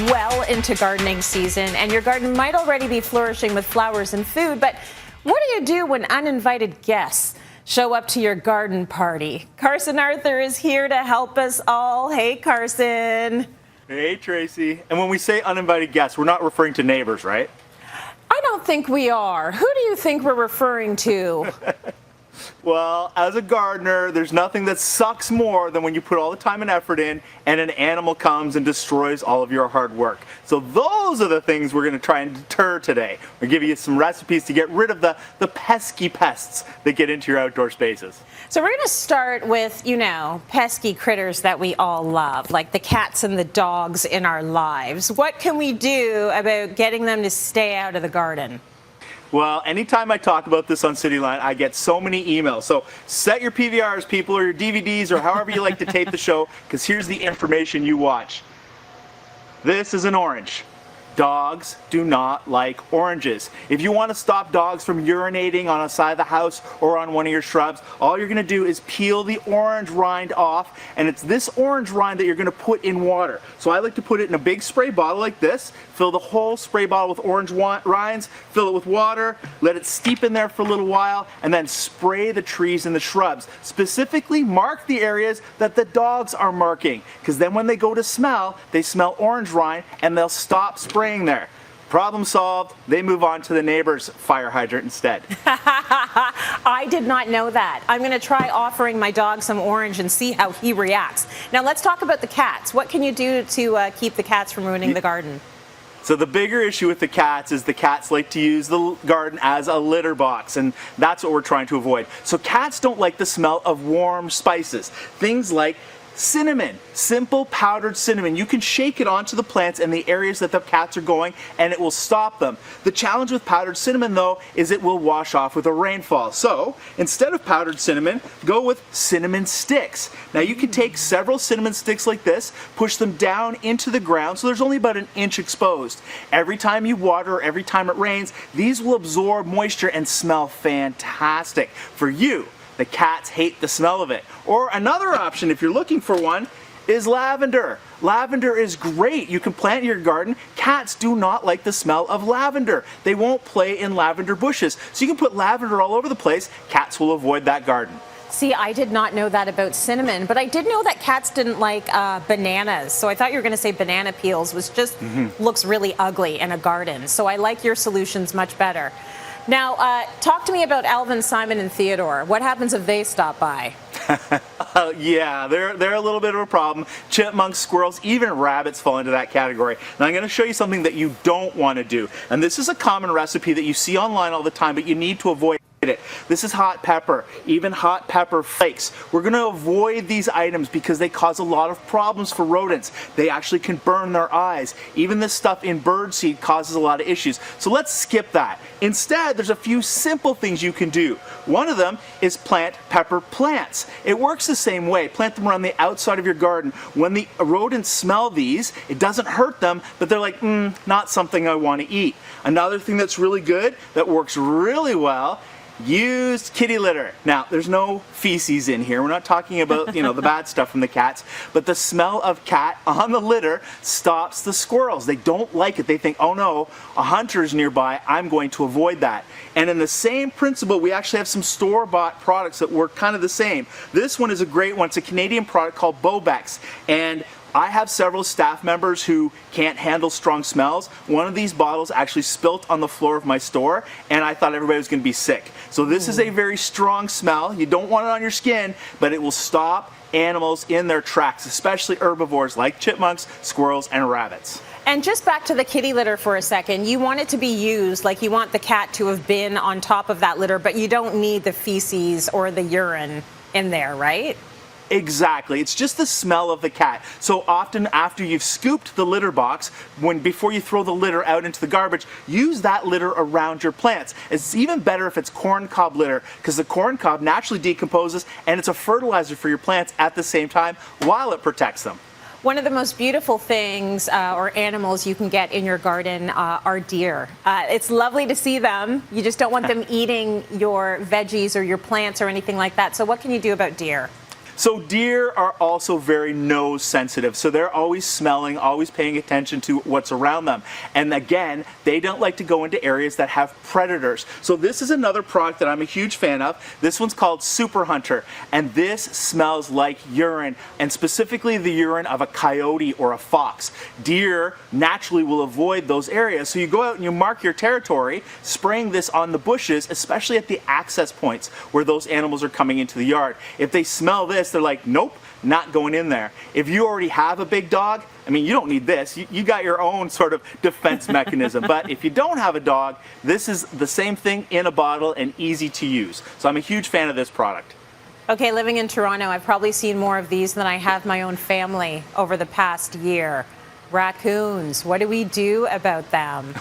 well into gardening season, and your garden might already be flourishing with flowers and food, but what do you do when uninvited guests show up to your garden party? Carson Arthur is here to help us all. Hey, Carson. Hey, Tracy. And when we say uninvited guests, we're not referring to neighbors, right? I don't think we are. Who do you think we're referring to? Well, as a gardener, there's nothing that sucks more than when you put all the time and effort in and an animal comes and destroys all of your hard work. So those are the things we're going to try and deter today. We'll give you some recipes to get rid of the pesky pests that get into your outdoor spaces. So we're going to start with, pesky critters that we all love, like the cats and the dogs in our lives. What can we do about getting them to stay out of the garden? Well, anytime I talk about this on Cityline, I get so many emails. So set your PVRs, people, or your DVDs, or however you like to tape the show, because here's the information you watch. This is an orange. Dogs do not like oranges. If you want to stop dogs from urinating on a side of the house or on one of your shrubs, all you're going to do is peel the orange rind off, and it's this orange rind that you're going to put in water. So I like to put it in a big spray bottle like this, fill the whole spray bottle with orange rinds, fill it with water, let it steep in there for a little while, and then spray the trees and the shrubs. Specifically mark the areas that the dogs are marking, because then when they go to smell, they smell orange rind and they'll stop spraying there. Problem solved. They move on to the neighbor's fire hydrant instead. I did not know that. I'm going to try offering my dog some orange and see how he reacts. Now let's talk about the cats. What can you do to keep the cats from ruining the garden? So the bigger issue with the cats is the cats like to use the garden as a litter box, and that's what we're trying to avoid. So cats don't like the smell of warm spices. Things like cinnamon, simple powdered cinnamon. You can shake it onto the plants and the areas that the cats are going and it will stop them. The challenge with powdered cinnamon though is it will wash off with a rainfall. So instead of powdered cinnamon, go with cinnamon sticks. Now you can take several cinnamon sticks like this, push them down into the ground so there's only about an inch exposed. Every time you water, every time it rains, these will absorb moisture and smell fantastic. For you, the cats hate the smell of it. Or another option, if you're looking for one, is lavender. Lavender is great. You can plant in your garden. Cats do not like the smell of lavender. They won't play in lavender bushes. So you can put lavender all over the place. Cats will avoid that garden. See, I did not know that about cinnamon, but I did know that cats didn't like bananas. So I thought you were going to say banana peels, which just looks really ugly in a garden. So I like your solutions much better. Now, talk to me about Alvin, Simon, and Theodore. What happens if they stop by? Yeah, they're a little bit of a problem. Chipmunks, squirrels, even rabbits fall into that category. Now I'm going to show you something that you don't want to do. And this is a common recipe that you see online all the time, but you need to avoid it. This is hot pepper, even hot pepper flakes. We're going to avoid these items because they cause a lot of problems for rodents. They actually can burn their eyes. Even this stuff in birdseed causes a lot of issues. So let's skip that. Instead, there's a few simple things you can do. One of them is plant pepper plants. It works the same way. Plant them around the outside of your garden. When the rodents smell these, it doesn't hurt them, but they're like, not something I want to eat. Another thing that's really good, that works really well, used kitty litter. Now, there's no feces in here. We're not talking about, the bad stuff from the cats, but the smell of cat on the litter stops the squirrels. They don't like it. They think, oh no, a hunter is nearby. I'm going to avoid that. And in the same principle, we actually have some store-bought products that work kind of the same. This one is a great one. It's a Canadian product called Bobex. And I have several staff members who can't handle strong smells. One of these bottles actually spilt on the floor of my store, and I thought everybody was going to be sick. So this is a very strong smell. You don't want it on your skin, but it will stop animals in their tracks, especially herbivores like chipmunks, squirrels, and rabbits. And just back to the kitty litter for a second, you want it to be used, like you want the cat to have been on top of that litter, but you don't need the feces or the urine in there, right? Exactly. It's just the smell of the cat. So often after you've scooped the litter box, before you throw the litter out into the garbage, use that litter around your plants. It's even better if it's corn cob litter, because the corn cob naturally decomposes and it's a fertilizer for your plants at the same time while it protects them. One of the most beautiful things or animals you can get in your garden are deer. It's lovely to see them. You just don't want them eating your veggies or your plants or anything like that. So what can you do about deer? So deer are also very nose sensitive, so they're always smelling, always paying attention to what's around them. And again, they don't like to go into areas that have predators. So this is another product that I'm a huge fan of. This one's called Super Hunter, and this smells like urine, and specifically the urine of a coyote or a fox. Deer naturally will avoid those areas, so you go out and you mark your territory, spraying this on the bushes, especially at the access points where those animals are coming into the yard. If they smell this, they're like, nope, not going in there. If you already have a big dog, I mean, you don't need this. You got your own sort of defense mechanism. But if you don't have a dog, this is the same thing in a bottle and easy to use. So I'm a huge fan of this product. Okay, living in Toronto, I've probably seen more of these than I have my own family over the past year. Raccoons, what do we do about them?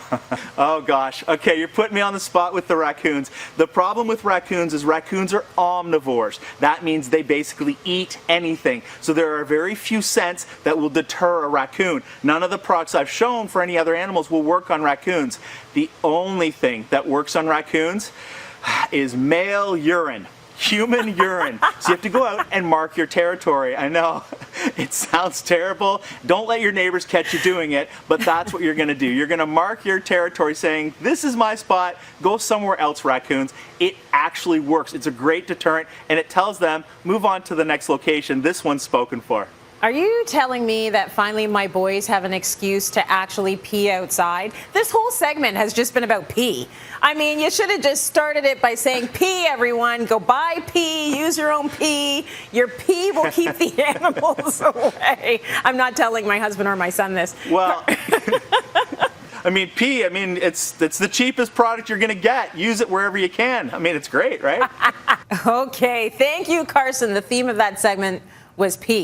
Oh gosh, okay, you're putting me on the spot with the raccoons. The problem with raccoons is raccoons are omnivores. That means they basically eat anything. So there are very few scents that will deter a raccoon. None of the products I've shown for any other animals will work on raccoons. The only thing that works on raccoons is male urine. Human urine. So you have to go out and mark your territory. I know, it sounds terrible. Don't let your neighbors catch you doing it, but that's what you're going to do. You're going to mark your territory saying, this is my spot, go somewhere else, raccoons. It actually works. It's a great deterrent, and it tells them, move on to the next location. This one's spoken for. Are you telling me that finally my boys have an excuse to actually pee outside? This whole segment has just been about pee. I mean, you should have just started it by saying, pee, everyone. Go buy pee, use your own pee. Your pee will keep the animals away. I'm not telling my husband or my son this. Well, I mean, pee, I mean, it's the cheapest product you're going to get. Use it wherever you can. I mean, it's great, right? Okay, thank you, Carson. The theme of that segment was pee.